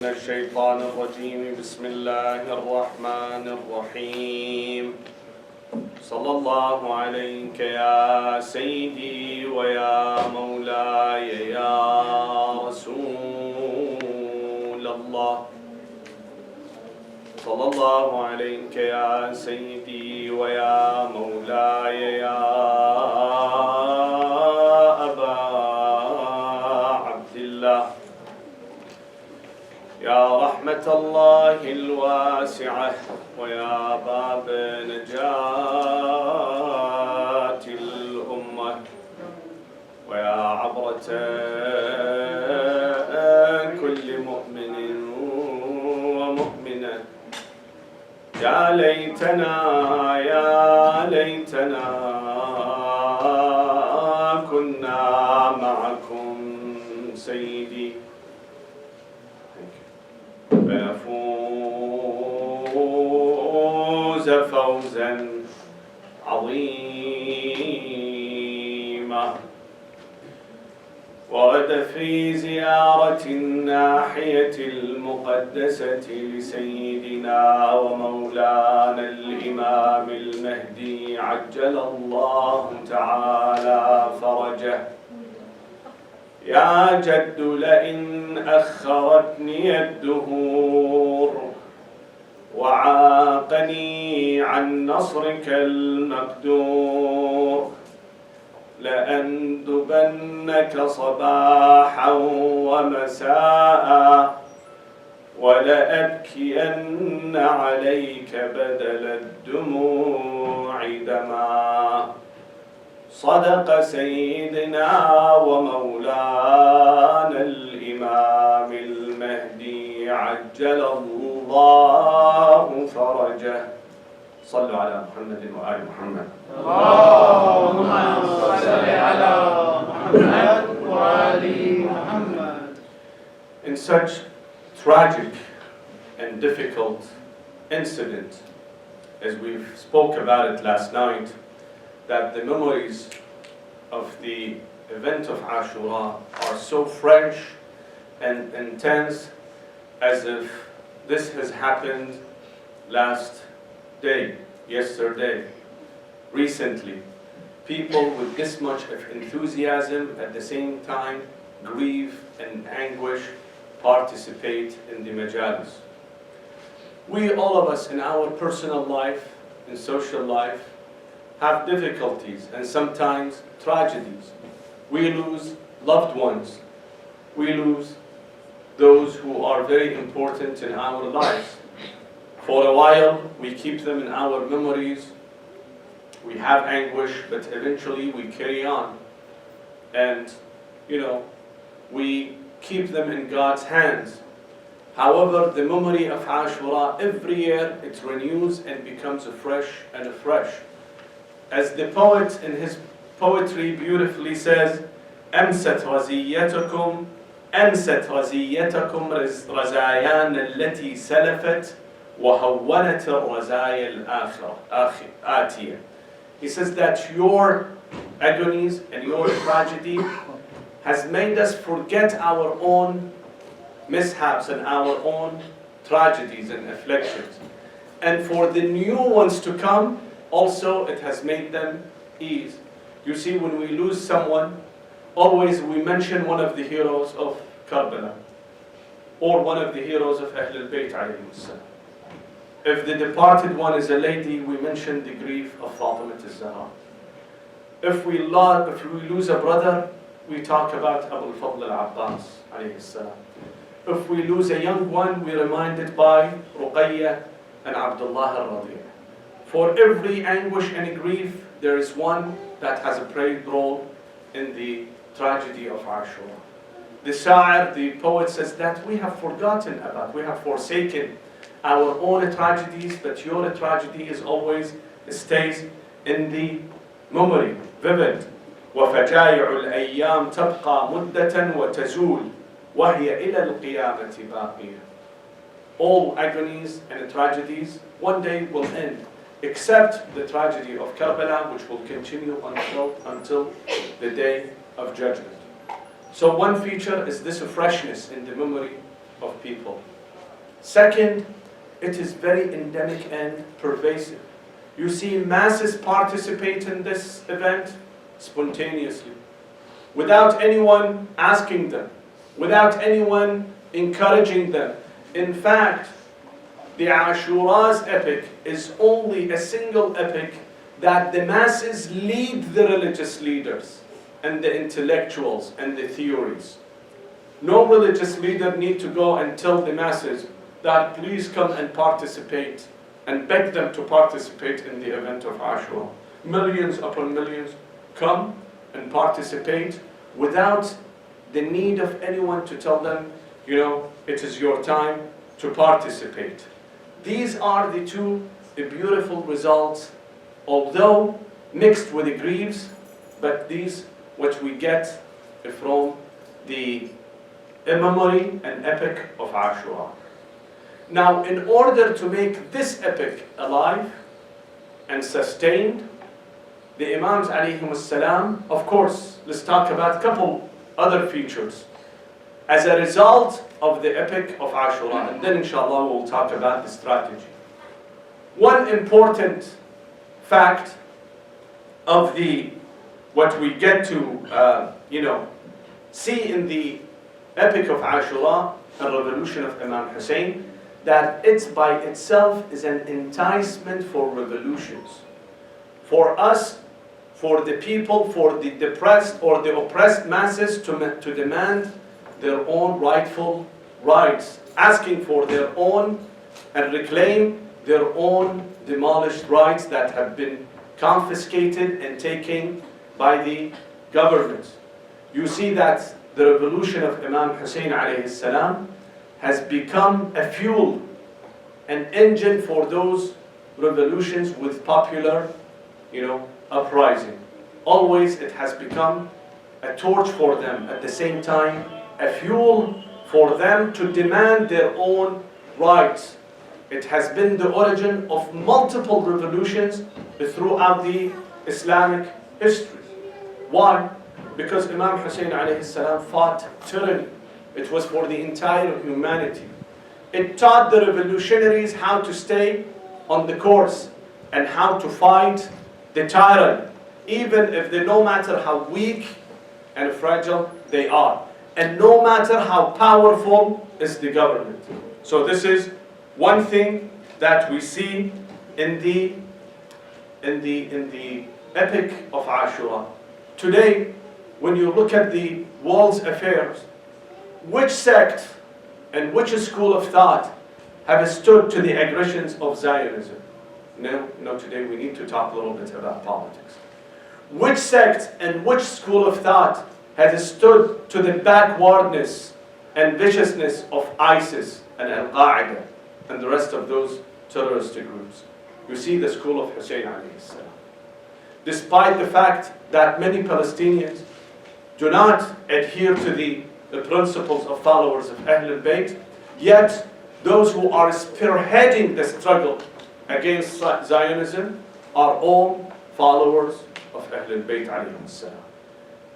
من الشيطان الرجيم بسم الله الرحمن الرحيم صلى الله عليك يا سيدي ويا مولاي يا رسول الله صلى الله عليك يا سيدي ويا مولاي يا أبا عبد الله يا رحمة الله الواسعة ويا باب نجاة الأمة ويا عبرة كل مؤمن ومؤمنة يا ليتنا كنا معكم سيدي فنفوز فوزا عظيما. ورد في زيارة الناحية المقدسة لسيدنا ومولانا الإمام المهدي عجل الله تعالى فرجه يا جد لئن أخرتني الدهور وعاقني عن نصرك المقدور لأندبنك صباحا ومساء ولأبكين عليك بدل الدموع دما. صدق سيدنا ومولانا الإمام المهدي عجل الله فرجه. صلوا على محمد وآل محمد. اللهم صل على محمد وآل محمد. In such tragic and difficult incident, as we spoke about it last night, that the memories of the event of Ashura are so fresh and intense as if this has happened last day, yesterday, recently. People with this much of enthusiasm at the same time, grief and anguish, participate in the majalis. We, all of us in our personal life, in social life, have difficulties and sometimes tragedies. We lose loved ones. We lose those who are very important in our lives. For a while, we keep them in our memories. We have anguish, but eventually we carry on. And, we keep them in God's hands. However, the memory of Ashura, every year it renews and becomes afresh and afresh. As the poet in his poetry beautifully says, أمست رزيتكم رزايان التي سلفت وهونت الرزايا الآتية. He says that your agonies and your tragedy has made us forget our own mishaps and our own tragedies and afflictions. And for the new ones to come, also it has made them ease. You see, when we lose someone, always we mention one of the heroes of Karbala, or one of the heroes of Ahl al-Bayt alayhim salam. If the departed one is a lady, we mention the grief of Fatima al-Zahra. If we lose a brother, we talk about Abu al-Fadl al-Abbas alayhi salam. If we lose a young one, we're reminded by Ruqayya and Abdullah al-Radi'. For every anguish and grief, there is one that has a played role in the tragedy of Ashura. The Sha'ir, the poet, says that we have forgotten about, we have forsaken our own tragedies, but your tragedy is always, stays in the memory, vivid. وَفَجَائِعُ الْأَيَّامِ تَبْقَى مُدَّةً وَتَزُولُ وَهِيَ إِلَى الْقِيَامَةِ بَاقِيَةٌ. All agonies and tragedies one day will end, except the tragedy of Karbala, which will continue until the day of judgment. So one feature is this freshness in the memory of people. Second, it is very endemic and pervasive. You see masses participate in this event spontaneously, without anyone asking them, without anyone encouraging them. In fact, the Ashura's epic is only a single epic that the masses lead the religious leaders and the intellectuals and the theories. No religious leader need to go and tell the masses that please come and participate and beg them to participate in the event of Ashura. Millions upon millions come and participate without the need of anyone to tell them, it is your time to participate. These are the two beautiful results, although mixed with the griefs, but these what we get from the memory and epic of Ashura. Now, in order to make this epic alive and sustained, the Imams alayhim salam, of course, let's talk about a couple other features. As a result of the epic of Ashura, and then inshallah we'll talk about the strategy. One important fact of what we get to see in the epic of Ashura, the revolution of Imam Hussein, that it's by itself is an enticement for revolutions. For us, for the people, for the depressed or the oppressed masses to demand their own rightful rights, asking for their own and reclaim their own demolished rights that have been confiscated and taken by the government. You see that the revolution of Imam Hussein alayhi salam has become a fuel, an engine for those revolutions with popular, uprising. Always it has become a torch for them, at the same time a fuel for them to demand their own rights. It has been the origin of multiple revolutions throughout the Islamic history. Why? Because Imam Hussein alayhi salam fought tyranny. It was for the entire humanity. It taught the revolutionaries how to stay on the course and how to fight the tyrant, even if no matter how weak and fragile they are, and no matter how powerful is the government. So this is one thing that we see in the epic of Ashura. Today, when you look at the world's affairs, which sect and which school of thought have stood to the aggressions of Zionism? No, today we need to talk a little bit about politics. Which sect and which school of thought has stood to the backwardness and viciousness of ISIS and Al-Qaeda and the rest of those terrorist groups? You see the school of Hussein alayhi salam. Despite the fact that many Palestinians do not adhere to the principles of followers of Ahlul Bayt, yet those who are spearheading the struggle against Zionism are all followers of Ahlul Bayt alayhim salam.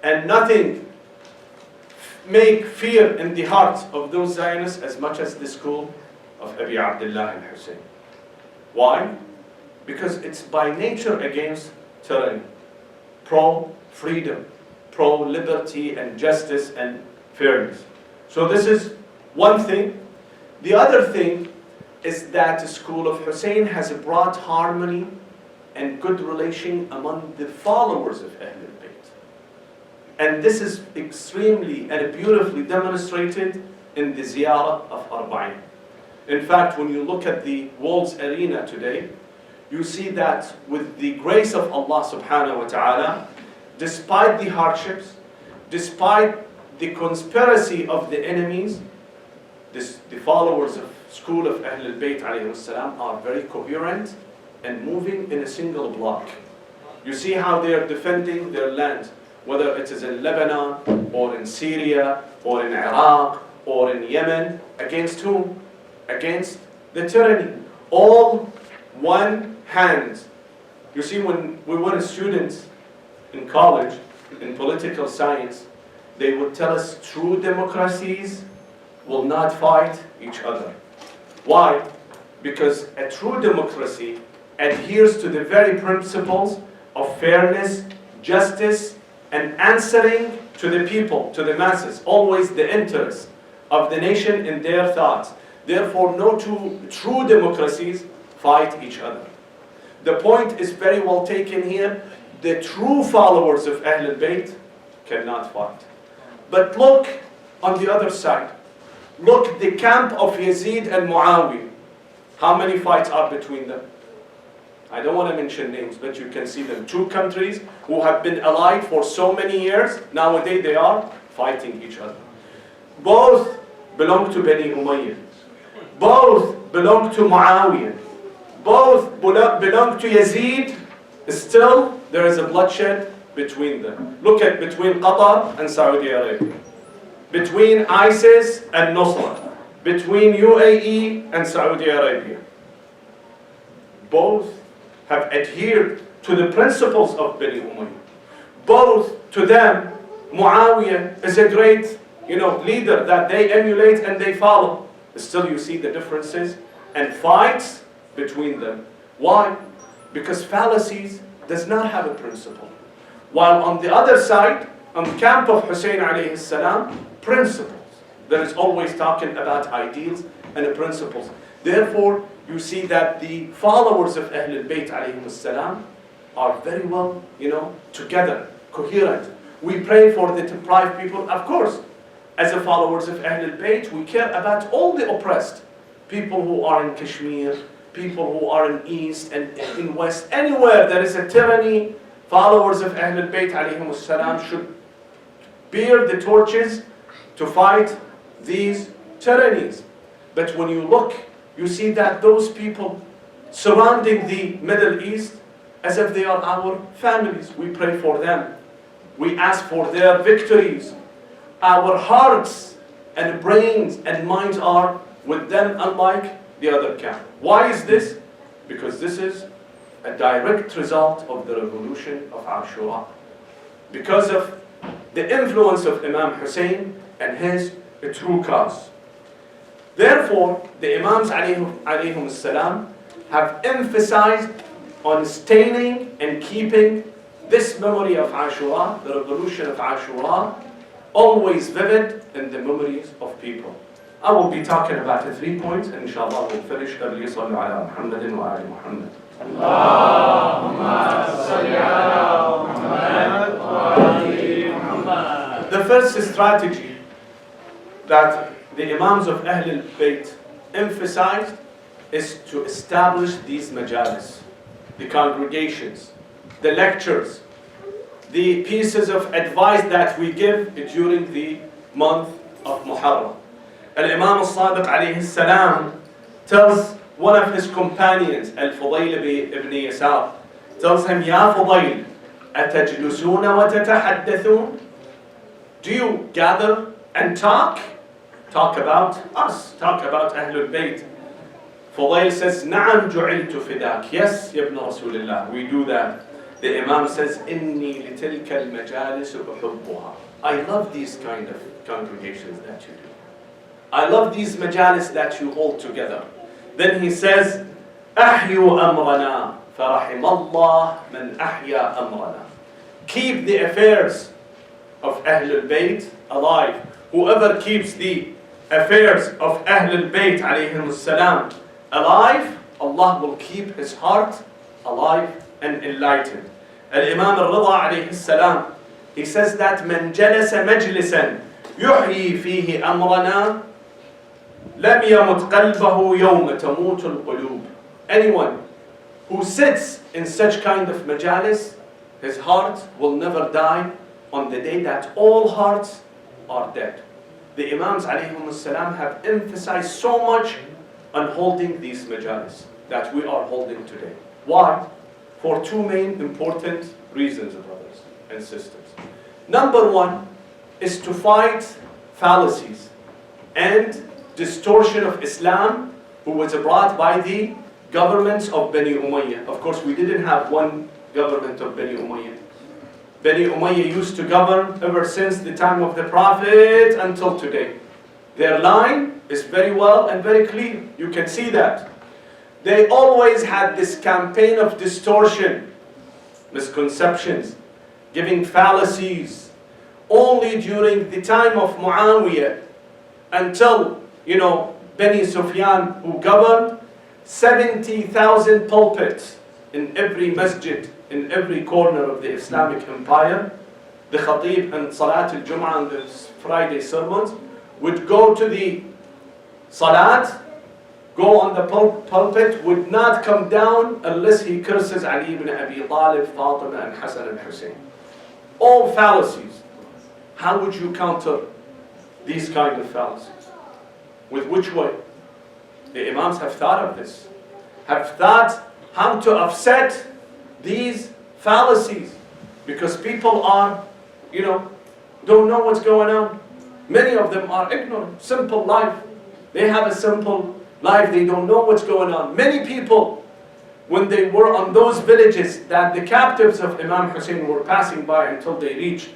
And nothing make fear in the heart of those Zionists as much as the school of Abi Abdullah al-Hussein. Why? Because it's by nature against tyranny, pro-freedom, pro-liberty and justice and fairness. So this is one thing. The other thing is that the school of Hussein has brought harmony and good relation among the followers of Ahlul Bayt. And this is extremely and beautifully demonstrated in the ziyarah of Arba'in. In fact, when you look at the world's arena today, you see that with the grace of Allah subhanahu wa ta'ala, despite the hardships, despite the conspiracy of the enemies, the followers of school of Ahlul Bayt alayhi salam are very coherent and moving in a single block. You see how they are defending their land, whether it is in Lebanon or in Syria or in Iraq or in Yemen, against whom? Against the tyranny. All one hand. You see, when we were students in college, in political science, they would tell us true democracies will not fight each other. Why? Because a true democracy adheres to the very principles of fairness, justice, and answering to the people, to the masses, always the interests of the nation in their thoughts. Therefore, no two true democracies fight each other. The point is very well taken here. The true followers of Ahl al-Bayt cannot fight. But look on the other side. Look, the camp of Yazid and Muawiyah. How many fights are between them? I don't want to mention names, but you can see them. Two countries who have been allied for so many years, nowadays they are fighting each other. Both belong to Bani Umayyah. Both belong to Muawiyah. Both belong to Yazid. Still, there is a bloodshed between them. Look at between Qatar and Saudi Arabia. Between ISIS and Nusra. Between UAE and Saudi Arabia. Both have adhered to the principles of Bani Umayyah. Both to them, Muawiyah is a great leader that they emulate and they follow. Still you see the differences and fights between them. Why? Because fallacies does not have a principle. While on the other side, on the camp of Hussein alayhi salam, principles. There is always talking about ideals and principles. Therefore, you see that the followers of Ahl al-Bayt alayhi salam are very well, together, coherent. We pray for the deprived people, of course. As the followers of Ahl al-Bayt, we care about all the oppressed. People who are in Kashmir, people who are in East and in West, anywhere there is a tyranny, followers of Ahl al-Bayt alayhi salam should bear the torches to fight these tyrannies. But when you look, you see that those people surrounding the Middle East, as if they are our families. We pray for them. We ask for their victories. Our hearts and brains and minds are with them, unlike the other camp. Why is this? Because this is a direct result of the revolution of Ashura. Because of the influence of Imam Hussein and his true cause. Therefore, the Imams alayhim salam have emphasized on staining and keeping this memory of Ashura, the revolution of Ashura, always vivid in the memories of people. I will be talking about the 3 points, and inshallah we'll finish. صلوا على محمد وآل محمد. اللهم صل على محمد وآل محمد. The first strategy that the Imams of Ahl al-Bayt emphasized is to establish these majalis, the congregations, the lectures, the pieces of advice that we give during the month of Moharram. Al-Imam al-Sadiq alayhi salam tells one of his companions, Al-Fudayl ibn Yasar, tells him, Ya Fudayl, atajlusuna wa tatahaddathun? Do you gather and talk? Talk about us, talk about Ahlul Bayt. Fudayl says, Na'am ju'iltu fidak. Yes, Ibn Rasulullah, we do that. The Imam says, Inni litilka al-majalis uhubbuha. I love these kind of congregations that you do. I love these majalis that you hold together. Then he says, Ahyu amrana, farahim Allah man ahya amrana. Keep the affairs of Ahlul Bayt alive. Whoever keeps the affairs of Ahlul Bayt alayhim salam alive, Allah will keep his heart alive and enlightened. Al-Imam al-Rida alayhi salam, he says that man jalasa majlisan yuhyi fihi amrana lam yamut qalbahu yawma tamut al-qulub. Anyone who sits in such kind of majalis, his heart will never die on the day that all hearts are dead. The Imams alayhim salam have emphasized so much on holding these majalis that we are holding today. Why? For two main important reasons, brothers and sisters. Number one is to fight fallacies and distortion of Islam who was brought by the governments of Bani Umayyah. Of course, we didn't have one government of Bani Umayyah. Bani Umayyah used to govern ever since the time of the Prophet until today. Their line is very well and very clear. You can see that. They always had this campaign of distortion, misconceptions, giving fallacies. Only during the time of Muawiyah, until, Bani Sufyan, who governed, 70,000 pulpits in every masjid, in every corner of the Islamic empire. The Khatib and Salat al-Jum'ah and the Friday sermons would go to the Salat, go on the pulpit, would not come down unless he curses Ali ibn Abi Talib, Fatima and Hassan and Hussein. All fallacies. How would you counter these kind of fallacies? With which way? The Imams have thought of this, have thought how to offset these fallacies, because people are, don't know what's going on. Many of them are ignorant, simple life. They have a simple life, they don't know what's going on. Many people, when they were on those villages that the captives of Imam Hussein were passing by until they reached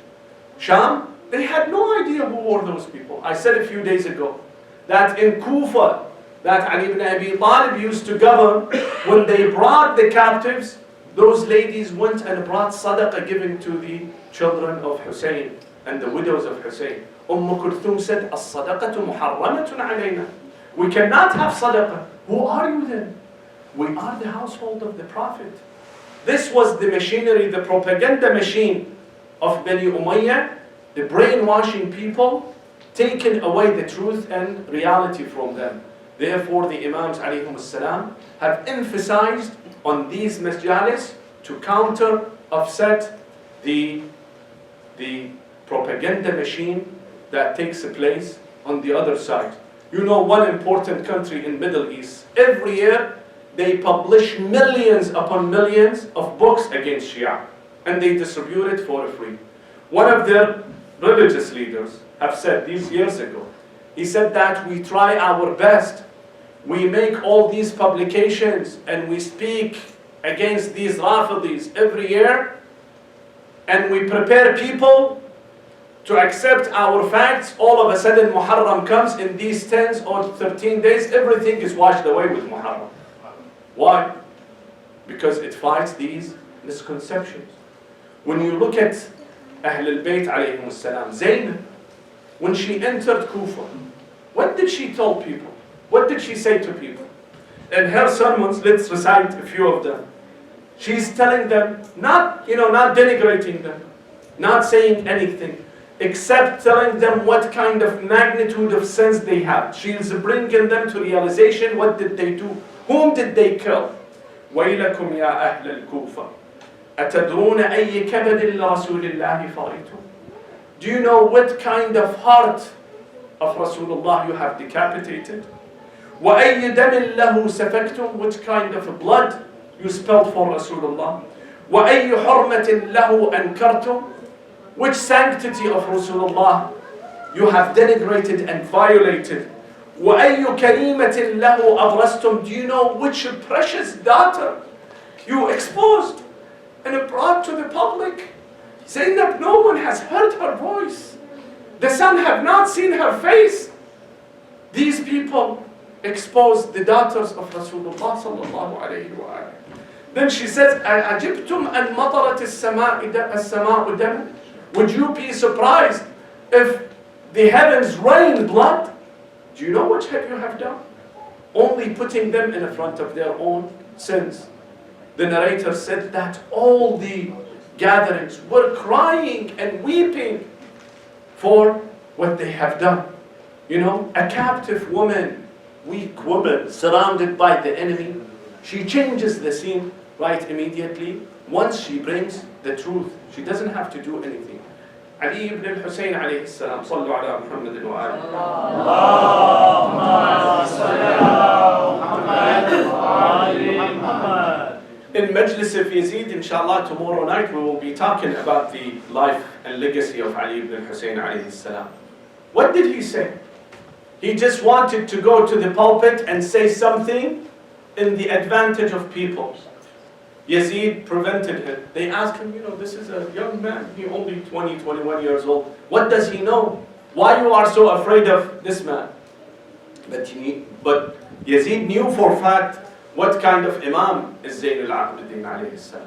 Sham, they had no idea who were those people. I said a few days ago that in Kufa, that Ali ibn Abi Talib used to govern, when they brought the captives, those ladies went and brought sadaqah given to the children of Hussein and the widows of Hussein. Kulthum said, "As-sadaqatu muharramatun alayna." We cannot have sadaqah. Who are you then? We are the household of the Prophet. This was the machinery, the propaganda machine of Bani Umayyah, the brainwashing people, taking away the truth and reality from them. Therefore, the Imams alayhim as-salam have emphasized on these masjalis to counter, offset the propaganda machine that takes place on the other side. One important country in Middle East, every year they publish millions upon millions of books against Shia, and they distribute it for free. One of their religious leaders have said these years ago, he said that we try our best. We make all these publications and we speak against these Rafidis every year, and we prepare people to accept our facts. All of a sudden Moharram comes, in these 10 or 13 days, everything is washed away with Moharram. Why? Because it fights these misconceptions. When you look at Ahl al-Bayt alayhim as-salam, Zaynab, when she entered Kufa, what did she tell people? What did she say to people? In her sermons, let's recite a few of them. She's telling them, not denigrating them, not saying anything, except telling them what kind of magnitude of sins they have. She's bringing them to realization. What did they do? Whom did they kill? وَيْلَكُمْ يَا أَهْلَ الْكُوفَةِ أَتَدْرُونَ أَيِّ كَبَدٍ لِرَسُولِ اللَّهِ فَرِيتُمْ. Do you know what kind of heart of Rasulullah you have decapitated? وَأَيِّ دَمٍ لَهُ سَفَكْتُمْ. What kind of blood you spilled for Rasulullah? وَأَيِّ حُرْمَةٍ لَهُ أَنْكَرْتُمْ. Which sanctity of Rasulullah you have denigrated and violated? وَأَيُّ كَرِيمَةٍ لَهُ أَبْرَزْتُمْ. Do you know which precious daughter you exposed and brought to the public? Zaynab, no one has heard her voice. The son have not seen her face. These people exposed the daughters of Rasulullah sallallahu alayhi wa alayhi. Then she says, أَعَجِبْتُمْ أَنْ مَطَرَتِ السَّمَاءُ دَمًا. Would you be surprised if the heavens rain blood? Do you know what you have done? Only putting them in front of their own sins. The narrator said that all the gatherings were crying and weeping for what they have done. A captive woman, weak woman, surrounded by the enemy, she changes the scene right immediately. Once she brings the truth, she doesn't have to do anything. Ali ibn al-Husayn alayhi salam, sallu ala Muhammadin wa alihi. Allahumma salli ala Muhammad. In Majlis of Yazid, inshallah, tomorrow night we will be talking about the life and legacy of Ali ibn al-Husayn alayhi salam. What did he say? He just wanted to go to the pulpit and say something in the advantage of people. Yazid prevented him. They asked him, this is a young man, he only 20, 21 years old. What does he know? Why you are so afraid of this man? But Yazid knew for a fact what kind of Imam is Zayn al-Abidin alayhi salam.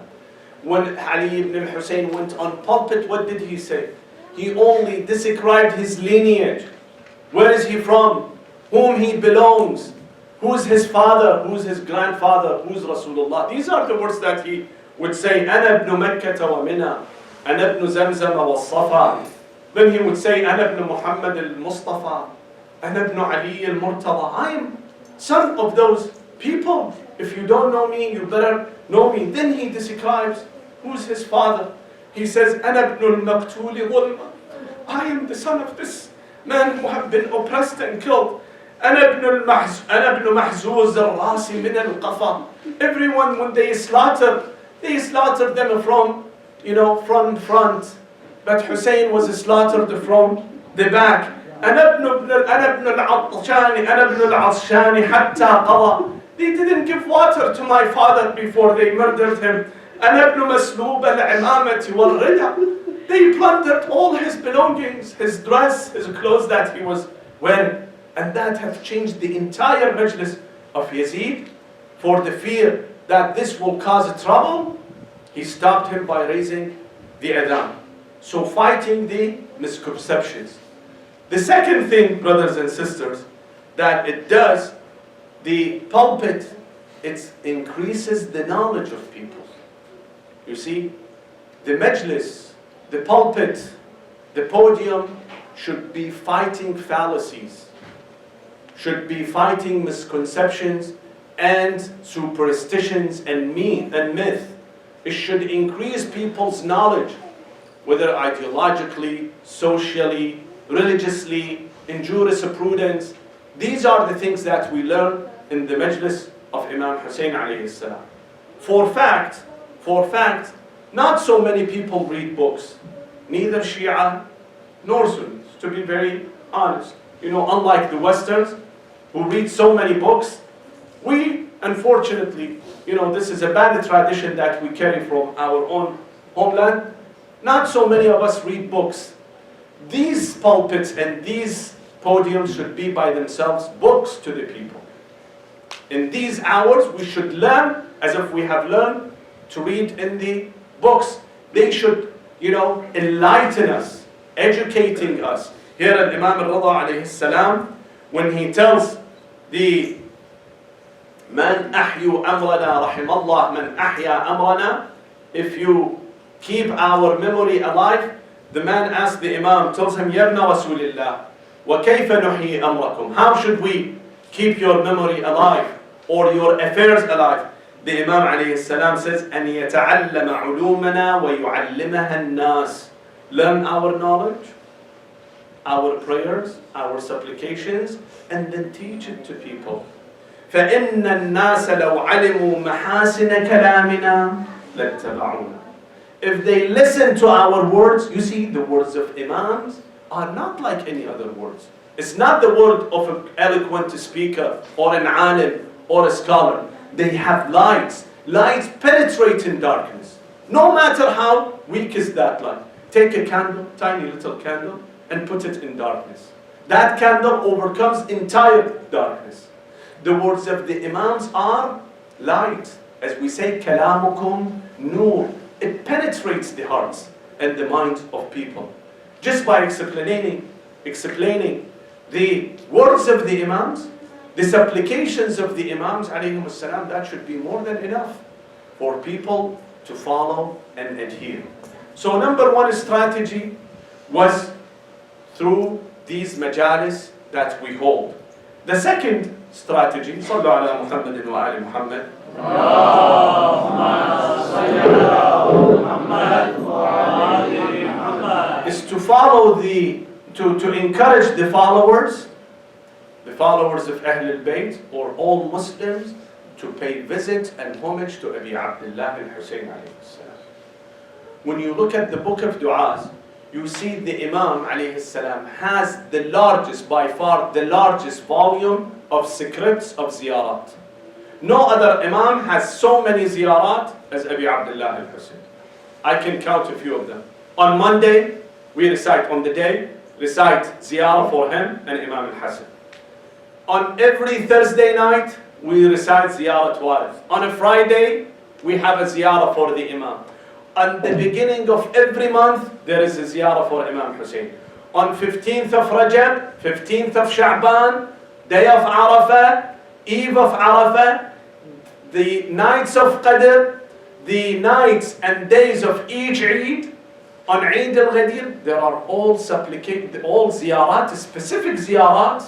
When Ali ibn al-Hussein went on pulpit, what did he say? He only described his lineage. Where is he from? Whom he belongs? Who's his father? Who's his grandfather? Who's Rasulullah? These are the words that he would say. أنا ابن مكة ومنى. أنا ابن زمزم والصفا. Then he would say, أنا ابن محمد المصطفى. أنا ابن علي المرتضى. I am son of those people. If you don't know me, you better know me. Then he describes who's his father. He says, أنا ابن المقتول ظلما. I am the son of this man who have been oppressed and killed. أنا ابن محزوز الراس من القفا. Everyone, when they slaughter them from, from front. But Hussein was slaughtered from the back. أنا ابن العطشان حتى قضى. They didn't give water to my father before they murdered him. أنا ابن مسلوب العمامة والردى. They plundered all his belongings, his dress, his clothes that he was wearing. And that have changed the entire majlis of Yazid. For the fear that this will cause trouble, he stopped him by raising the adhan. So fighting the misconceptions. The second thing, brothers and sisters, that it does, the pulpit, it increases the knowledge of people. You see, the majlis, the pulpit, the podium should be fighting fallacies, should be fighting misconceptions and superstitions and myth. It should increase people's knowledge, whether ideologically, socially, religiously, in jurisprudence. These are the things that we learn in the majlis of Imam Hussein alayhi salam. For fact, not so many people read books, neither Shia nor Sunnis, to be very honest. Unlike the Westerns, who read so many books, we, unfortunately, this is a bad tradition that we carry from our own homeland. Not so many of us read books. These pulpits and these podiums should be by themselves books to the people. In these hours, we should learn as if we have learned to read in the books. They should, enlighten us, educating us. Here at Imam al-Rida alayhi salam, when he tells the Man ahyu amrana rahimallah man ahya amrana, if you keep our memory alive, the man asks the Imam, tells him, Yabna Rasulillah, wa kayfa nuhyi amrakum? How should we keep your memory alive or your affairs alive? The Imam alayhi salam says, أن يتعلم علومنا ويعلمها الناس. Learn our knowledge, our prayers, our supplications, and then teach it to people. فإن الناس لو علموا محاسن كلامنا لاتبعونا. If they listen to our words, you see, the words of Imams are not like any other words. It's not the word of an eloquent speaker or an alim or a scholar. They have lights. Lights penetrate in darkness. No matter how weak is that light. Take a candle, tiny little candle, and put it in darkness. That candle overcomes entire darkness. The words of the Imams are light. As we say, kalamukum nur. It penetrates the hearts and the minds of people. Just by explaining the words of the Imams, the supplications of the Imams, alayhim salam, that should be more than enough for people to follow and adhere. So number one strategy was through these majalis that we hold. The second strategy, صلوا على محمد وآل محمد, is to follow to encourage the followers of Ahl al-Bayt or all Muslims to pay visit and homage to Abi Abdullah al-Hussein alayhi salam. When you look at the book of du'as, you see the Imam alayhi salam has by far the largest volume of scripts of ziyarat. No other Imam has so many ziyarat as Abi Abdullah al-Hussein. I can count a few of them. On Monday, we recite on the day, recite ziyarah for him and Imam al-Hassan. On every Thursday night, we recite ziyarat warith. On a Friday, we have a ziyarah for the Imam. On the beginning of every month, there is a ziyarah for Imam Hussein. On 15th of Rajab, 15th of Sha'ban, day of Arafah, eve of Arafah, the nights of Qadr, the nights and days of each Eid, on Eid al-Ghadir, there are all ziyarat, specific ziyarat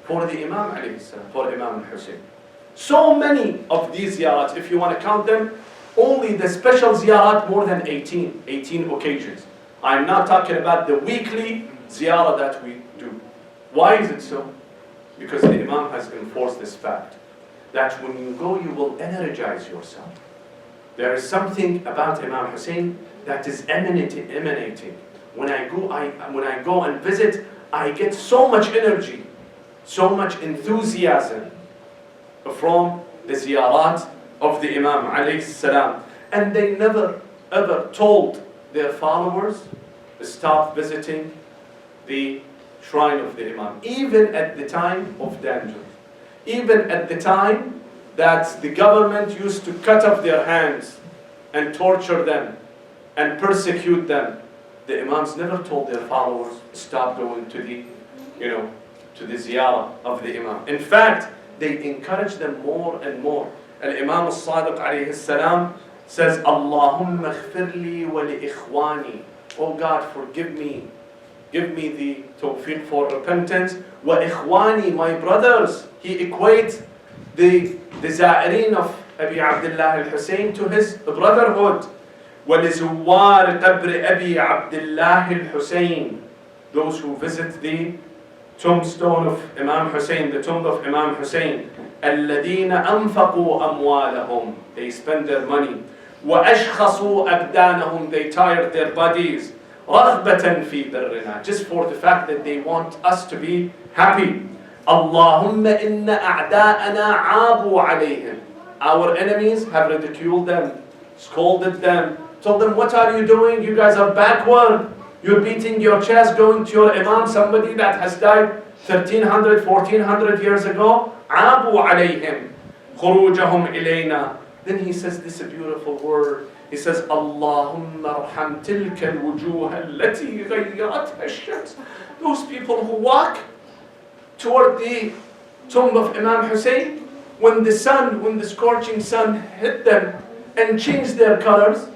for the Imam alayhi salam, for Imam Hussein. So many of these ziyarat, if you want to count them, only the special ziyarat more than 18 occasions. I'm not talking about the weekly ziyarah that we do. Why is it so? Because the Imam has enforced this fact, that when you go, you will energize yourself. There is something about Imam Hussein that is emanating. When I go and visit, I get so much energy, so much enthusiasm from the ziyarat of the Imam alayhi salam. And they never ever told their followers to stop visiting the shrine of the Imam, even at the time of danger, even at the time that the government used to cut off their hands and torture them and persecute them. The Imams never told their followers stop going to the ziyarah of the Imam. In fact, they encouraged them more and more. Al-Imam al-Sadiq alayhi salam says, Allahumma khfirli wa li ikhwani. Oh God, forgive me. Give me the tawfiq for repentance. Wa ikhwani, my brothers. He equates the Za'irin of Abi Abdullah al-Hussein to his brotherhood. وَلِزُوَّارِ قَبْرِ أَبِي عَبْدِ اللَّهِ الْحُسَيْنِ. Those who visit the tombstone of Imam Hussein, the tomb of Imam Hussein. الَّذِينَ أَنفَقُوا أَمْوَالَهُم. They spend their money. وَأَشْخَصُوا أَبْدَانَهُم. They tired their bodies. رَغْبَةً فِي بِرِّنَا. Just for the fact that they want us to be happy. اللهم إن أعداءنا عابوا عليهم. Our enemies have ridiculed them, scolded them, told them, what are you doing? You guys are backward. You're beating your chest going to your Imam, somebody that has died 1300, 1400 years ago. عابوا عليهم خروجهم إلينا. Then he says this beautiful word. He says, اللهم ارحم تلك الوجوه التي غيرتها الشمس. Those people who walk toward the tomb of Imam Hussein, when the scorching sun hit them and changed their colors,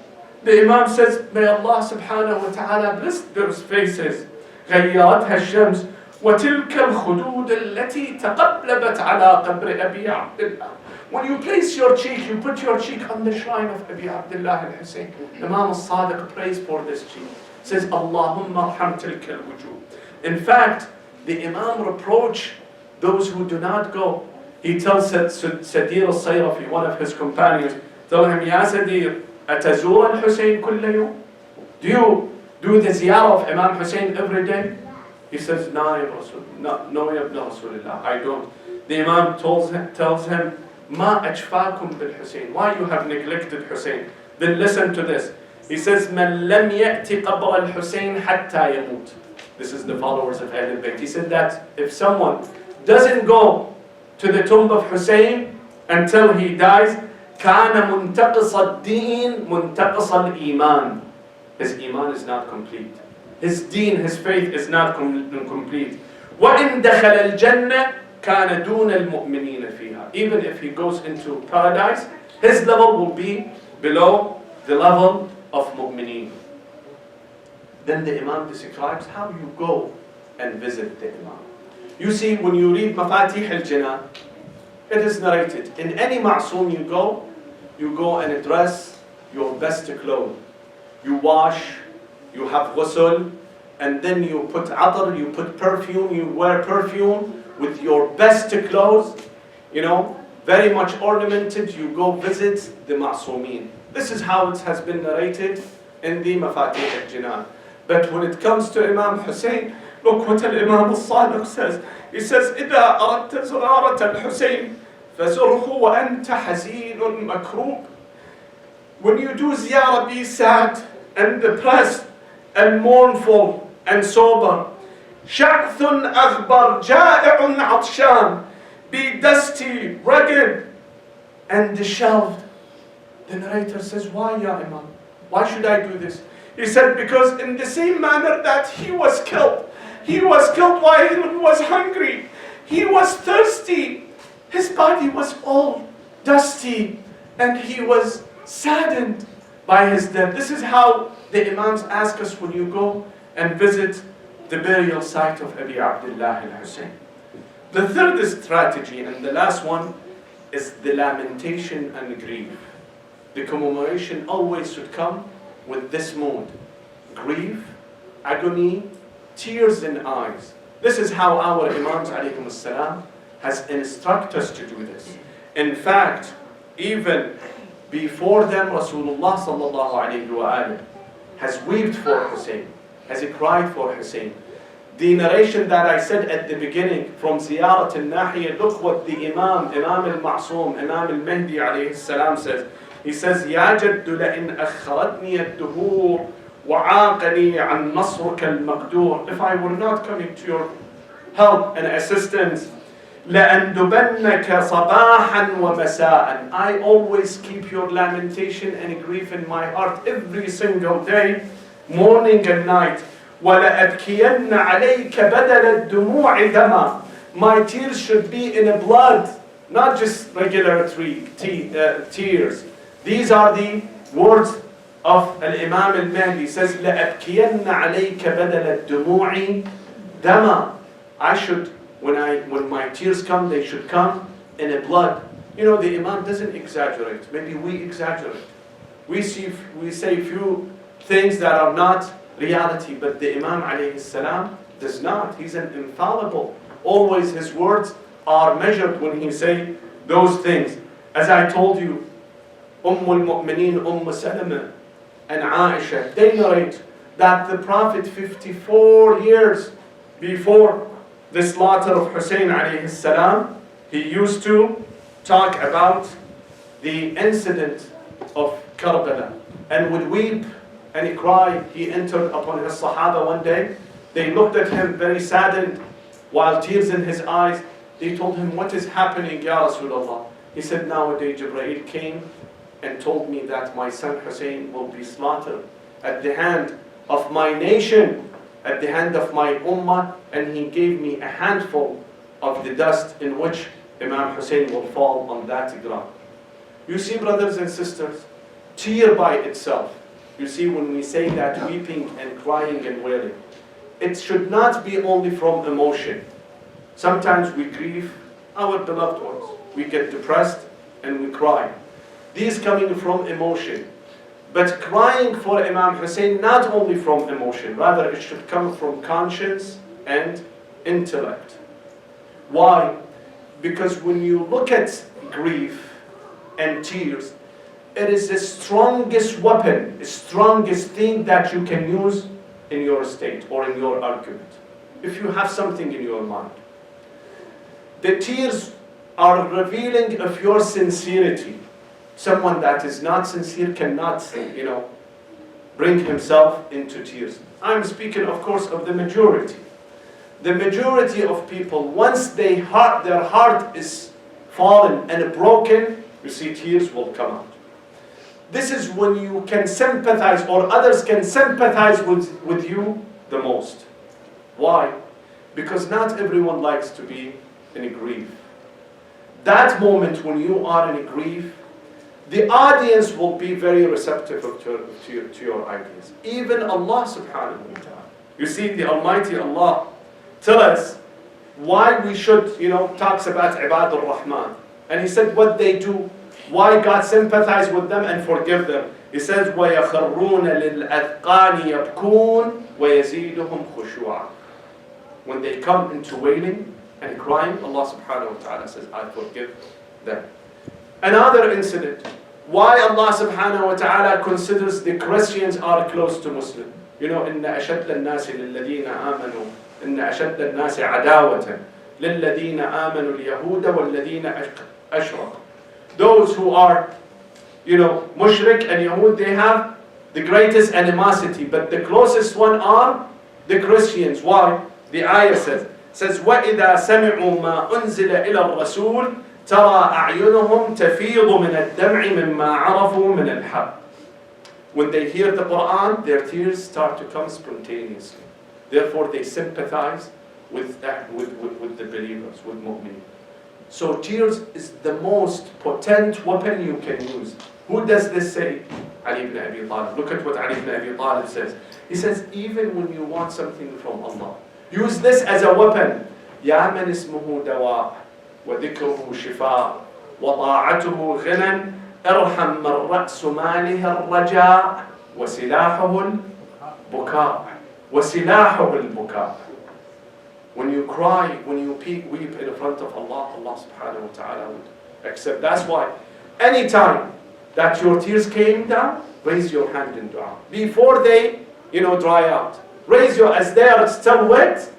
the Imam says, may Allah subhanahu wa ta'ala bless those faces. غيرتها الشمس وتلك الخدود التي تقلبت على قبر أبي عبد الله. When you place your cheek, you put your cheek on the shrine of Abi Abdullah al-Hussein. Imam al-Sadiq prays for this cheek. Says, Allahumma arham tilka al-wujuh. In fact, the Imam reproach those who do not go. He tells Sadir al-Sayrafi, one of his companions, tell him, Ya Sadir, atazur al-Hussein kulla yawm? Do you do the ziyarah of Imam Hussein every day? He says, no, ya Rasulullah, I don't. The Imam tells him, Ma ajfakum bil Hussein. Why you have neglected Hussein? Then listen to this. He says, Man lam ya'ti qabr al-Hussein hatta yamut. This is the followers of Ahlul Bayt. He said that if someone doesn't go to the tomb of Hussein until he dies, كان منتقص الدين منتقص الإيمان. His iman is not complete. His deen, his faith is not complete. وإن دخل الجنة كان دون المؤمنين فيها. Even if he goes into paradise, his level will be below the level of mu'mineen. Then the Imam describes how you go and visit the Imam. You see, when you read Mafatih al-Jinan, it is narrated. In any ma'soom you go and dress your best clothes. You wash, you have ghusl, and then you put atar, you put perfume, you wear perfume with your best clothes, very much ornamented, you go visit the ma'soomeen. This is how it has been narrated in the Mafatih al-Jinan. But when it comes to Imam Hussein, look what Imam al-Sadiq says. He says, إِذَا أَرَدْتَ زُرَارَةَ الْحُسَيْنِ فَزُرْهُ وَأَنْتَ حَزِينٌ مَكْرُوبٌ. When you do ziyarah, be sad and depressed and mournful and sober. شعث أغبر جائع عطشان. Be dusty, rugged, and disheveled. The narrator says, why, Ya Imam? Why should I do this? He said, because in the same manner that he was killed while he was hungry. He was thirsty. His body was all dusty, and he was saddened by his death. This is how the Imams ask us when you go and visit the burial site of Abi Abdullah al-Hussein. The third strategy, and the last one, is the lamentation and grief. The commemoration always should come with this mood: grief, agony, tears in eyes. This is how our Imams alayhim salam has instructed us to do this. In fact, even before them, Rasulullah sallallahu alayhi wa has wept for Hussein, has cried for Hussein. The narration that I said at the beginning from Ziyarat al-Nahiyya, look what the Imam al-Ma'soom, Imam al-Mahdi alayhi salam says. He says, يا جد لئن أخرتني الدهور وعاقني عن نصرك المقدور. If I were not coming to your help and assistance, لأندبنك صباحا ومساء. I always keep your lamentation and grief in my heart every single day, morning and night. وَلَأَبْكِيَنَّ عَلَيْكَ بَدَلَ الدُّمُوعِ دَمًا. My tears should be in a blood, not just regular tears. These are the words of Imam al-Mahdi. He says, لَأَبْكِيَنَّ عَلَيْكَ بَدَلَ الدُّمُوعِ دَمًا. I should, when my tears come, they should come in a blood. You know, the Imam doesn't exaggerate. Maybe we exaggerate. We say few things that are not reality, but the Imam alayhi salam does not. He's an infallible. Always his words are measured when he say those things. As I told you, al-Mu'mineen Salama and Aisha, they narrate that the Prophet 54 years before the slaughter of Hussein alayhi salam, he used to talk about the incident of Karbala and would weep and he cried. He entered upon his Sahaba one day. They looked at him very saddened, while tears in his eyes. They told him, what is happening, Ya Rasulullah? He said, nowadays Jibreel came and told me that my son Hussein will be slaughtered at the hand of my nation, at the hand of my ummah, and he gave me a handful of the dust in which Imam Hussein will fall on that ground. You see, brothers and sisters, tear by itself. You see, when we say that weeping and crying and wailing, it should not be only from emotion. Sometimes we grieve our beloved ones. We get depressed and we cry. These coming from emotion. But crying for Imam Hussein, not only from emotion, rather it should come from conscience and intellect. Why? Because when you look at grief and tears, it is the strongest weapon, the strongest thing that you can use in your state or in your argument. If you have something in your mind. The tears are revealing of your sincerity. Someone that is not sincere cannot, bring himself into tears. I'm speaking, of course, of the majority. The majority of people, once their heart is fallen and broken, you see tears will come out. This is when you can sympathize, or others can sympathize with you the most. Why? Because not everyone likes to be in grief. That moment when you are in grief, the audience will be very receptive to your ideas. Even Allah subhanahu wa ta'ala. You see, the Almighty Allah tell us why we should, talks about Ibad al-Rahman. And He said what they do, why God sympathize with them and forgive them. He says, وَيَخَرُّونَ لِلْأَذْقَانِ يَبْكُونَ وَيَزِيدُهُمْ خُشُوعًا. When they come into wailing and crying, Allah subhanahu wa ta'ala says, I forgive them. Another incident, why Allah subhanahu wa ta'ala considers the Christians are close to Muslim. إِنَّ أَشَدَّ النَّاسِ لِلَّذِينَ آمَنُوا إِنَّ أَشَدَّ النَّاسِ عَدَاوَةً لِلَّذِينَ آمَنُوا الْيَهُودَ وَالَّذِينَ أَشْرَكُوا. Those who are, mushrik and Yahud, they have the greatest animosity, but the closest one are the Christians. Why? The ayah says وَإِذَا سَمِعُوا مَا أُنزِلَ إِلَى الرَّسُولِ تَرَى أَعْيُنُهُمْ تَفِيضُ مِنَ الدَّمْعِ مِمَّا عَرَفُوا مِنَ الْحَقِّ. When they hear the Quran, their tears start to come spontaneously. Therefore, they sympathize with the believers, with mu'min. So tears is the most potent weapon you can use. Who does this say? Ali ibn Abi Talib. Look at what Ali ibn Abi Talib says. He says, even when you want something from Allah, use this as a weapon. يَا مَنْ اسْمُهُ دَوَاء وَذِكْرُهُ شِفَاء وَطَاعَتُهُ غِنًى ارحم من رأس ماله الرجاء وسلاحه البكاء وسلاحه البكاء. When you cry, when you weep in front of Allah, Allah subhanahu wa ta'ala would accept. That's why anytime that your tears came down, raise your hand in dua. Before they, dry out. Raise your, as they are still wet,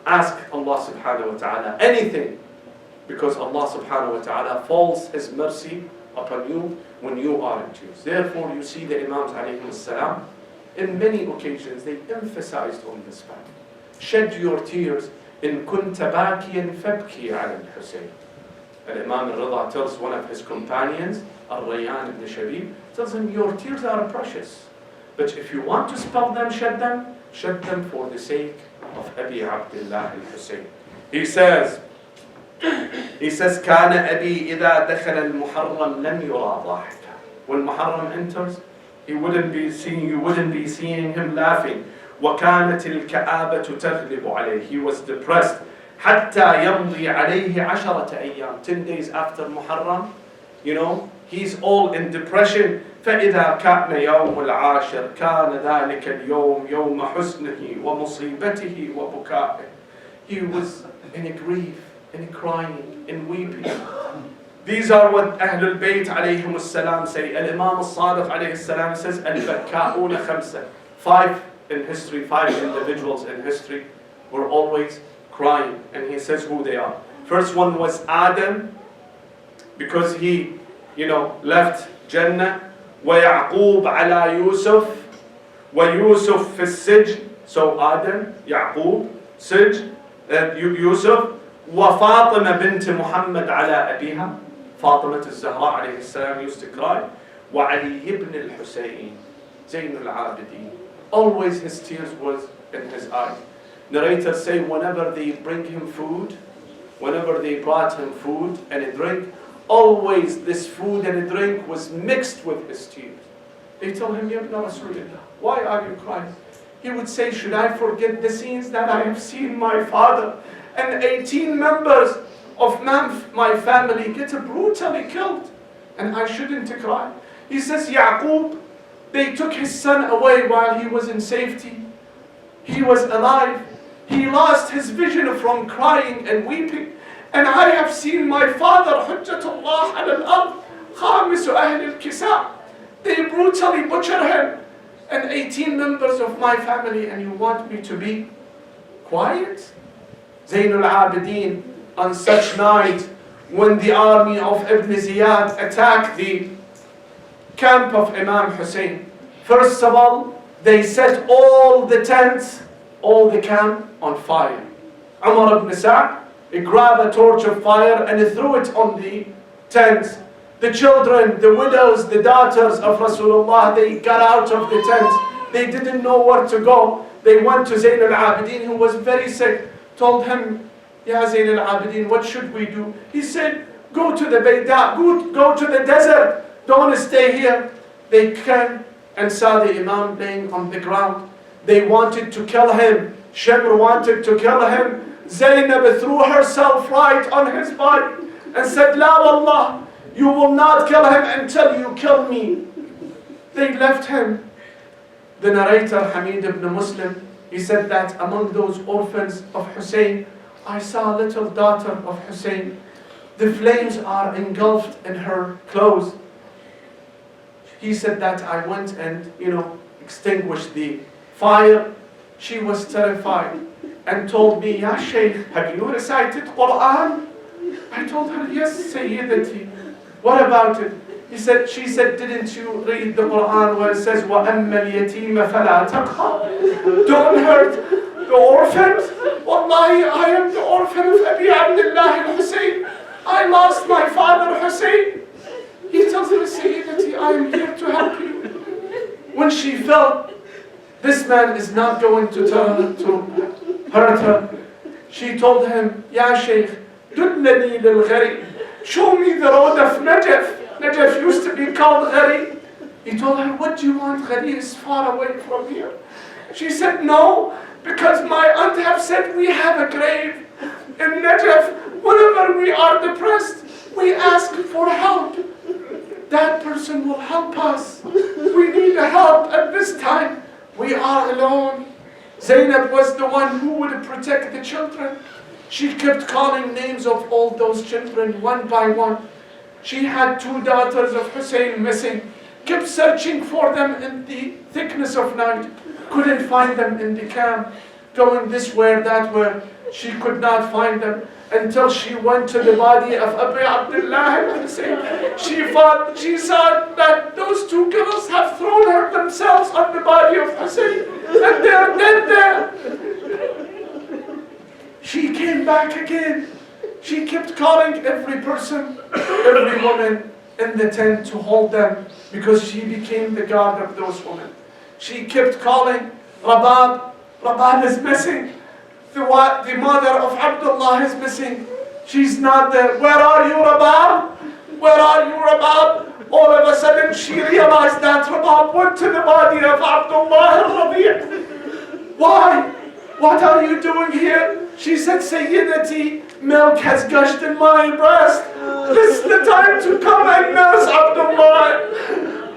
ask Allah subhanahu wa ta'ala anything. Because Allah subhanahu wa ta'ala falls His mercy upon you when you are in tears. Therefore, you see the Imams alayhi salam, in many occasions, they emphasized on this fact. Shed your tears. In kunta bakiyan fabki ala al-Husayn. And Imam al-Rida tells one of his companions, Al-Rayyan ibn Shabib, tells him, your tears are precious. But if you want to spill them, shed them for the sake of Abi Abdullah al-Husayn. He says, كان أبي إذا دخل المحرم لم يرى ضاحكا. When Muharram enters, you wouldn't be seeing him laughing. وكانت الكآبة تغلب عليه. He was depressed. حتى يمضي عليه 10 أيام. 10 days after Muharram, he's all in depression. فإذا كان يوم العاشر كان ذلك اليوم يوم حزنه ومصيبته وبكائه. He was in a grief, in crying, in weeping. These are what Ahlul Bayt alayhim as-salam say. Al-Imam al-Sadiq alayhi salam says, Al-Bakka'una khamsa. 5 in history, 5 individuals in history were always crying. And he says who they are. First one was Adam, because he, left Jannah. وَيَعْقُوب عَلَى يُوسُف وَيُوسُف فِي السِّجْنِ. So Adam, Ya'qub, Sijn, Yusuf. وفاطمة بنت محمد على أبيها. Fatima al-Zahra alayhi salam used to cry. وعلي ibn al-Husayn, Zayn al-Abidin. Always his tears was in his eyes. Narrators say whenever they bring him food, whenever they brought him food and a drink, always this food and a drink was mixed with his tears. They tell him, Ya ibn Rasulullah, why are you crying? He would say, should I forget the scenes that I have seen my father and 18 members of my family get brutally killed, and I shouldn't cry? He says, Ya'qub, they took his son away while he was in safety. He was alive. He lost his vision from crying and weeping. And I have seen my father, Hujjatullah ala al-ard, Khamisu Ahl al-Kisa. They brutally butcher him and 18 members of my family, and you want me to be quiet? Zayn al-Abidin, on such night when the army of Ibn Ziyad attacked the camp of Imam Hussein, first of all, they set all the tents, all the camp on fire. Umar ibn Sa'd, he grabbed a torch of fire and he threw it on the tents. The children, the widows, the daughters of Rasulullah, they got out of the tents. They didn't know where to go. They went to Zayn al-Abidin, who was very sick, told him, Ya Zayn al-Abidin, what should we do? He said, go to the Bayda, go to the desert. Don't stay here. They came and saw the Imam laying on the ground. They wanted to kill him. Shimr wanted to kill him. Zaynab threw herself right on his body and said, La wallah, you will not kill him until you kill me. They left him. The narrator, Hamid ibn Muslim, he said that among those orphans of Hussein, I saw a little daughter of Hussein. The flames are engulfed in her clothes. He said that I went and, extinguished the fire. She was terrified and told me, Ya Shaykh, have you recited Quran? I told her, yes, Sayyidati. What about it? She said, didn't you read the Quran where it says, وَأَمَّا الْيَتِيمَ فَلَا تَقْهَرْ? Don't hurt The orphan? Wallahi, I am the orphan of Abi Abdullah al-Hussein. I lost my father Hussein. He tells her, Sayyidati, I am here to help you. When she felt this man is not going to hurt her, she told him, Ya Shaykh, dullani lil Ghareeb. Show me the road of Najaf. Najaf used to be called Ghareeb. He told her, what do you want? Ghareeb is far away from here. She said, no, because my aunt have said we have a grave in Najaf. Whenever we are depressed, we ask for help. That person will help us. We need help at this time. We are alone. Zainab was the one who would protect the children. She kept calling names of all those children one by one. She had 2 daughters of Hussein missing. Kept searching for them in the thickness of night. Couldn't find them in the camp. Going this way, that way. She could not find them until she went to the body of Abu Abdullah al-Hussein. She saw that those 2 girls have thrown her themselves on the body of Hussein and they are dead there. She came back again. She kept calling every person, every woman in the tent to hold them because she became the guard of those women. She kept calling, Rabab. Rabab is missing. The mother of Abdullah is missing. She's not there. Where are you, Rabab? Where are you, Rabab? All of a sudden she realized that Rabab went to the body of Abdullah al-Rabi'. Why? What are you doing here? She said, Sayyidati, milk has gushed in my breast. This is the time to come and nurse Abdullah.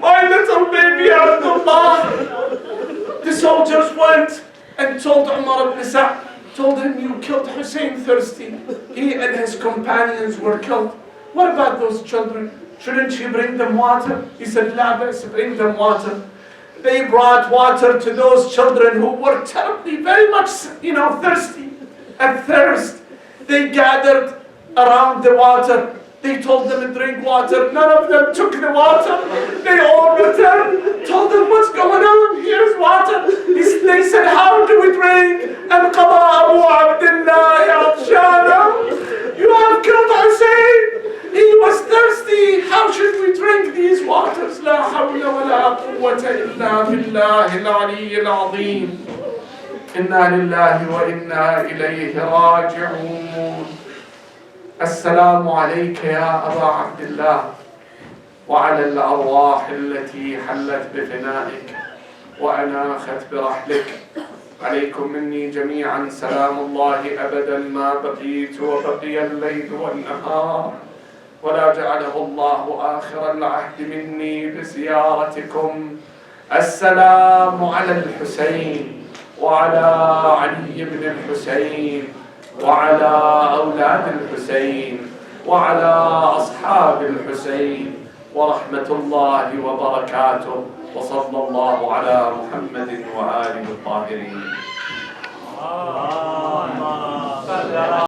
My little baby Abdullah. The soldiers went and told Umar ibn Sa'd, told him, you killed Hussein thirsty. He and his companions were killed. What about those children? Shouldn't you bring them water? He said, La bas, bring them water. They brought water to those children who were terribly, very much, thirsty. At thirst, they gathered around the water. They told them to drink water. None of them took the water. They all returned, told them what's going on. Here's water. They said, how do we drink? And Qada Abu Abdullah Ashura. You have killed Hussein. He was thirsty. How should we drink these waters? La hawla wa la quwwata illa billahi al-aliyyil azim. Inna lillahi wa inna ilayhi raji'un. السلام عليك يا أبا عبد الله وعلى الأرواح التي حلت بفنائك وأناخت برحلك عليكم مني جميعا سلام الله أبدا ما بقيت وبقي الليل والنهار ولا جعله الله آخر العهد مني بزيارتكم. السلام على الحسين وعلى علي بن الحسين وعلى أولاد الحسين وعلى أصحاب الحسين ورحمة الله وبركاته وصلى الله على محمد وآله الطاهرين.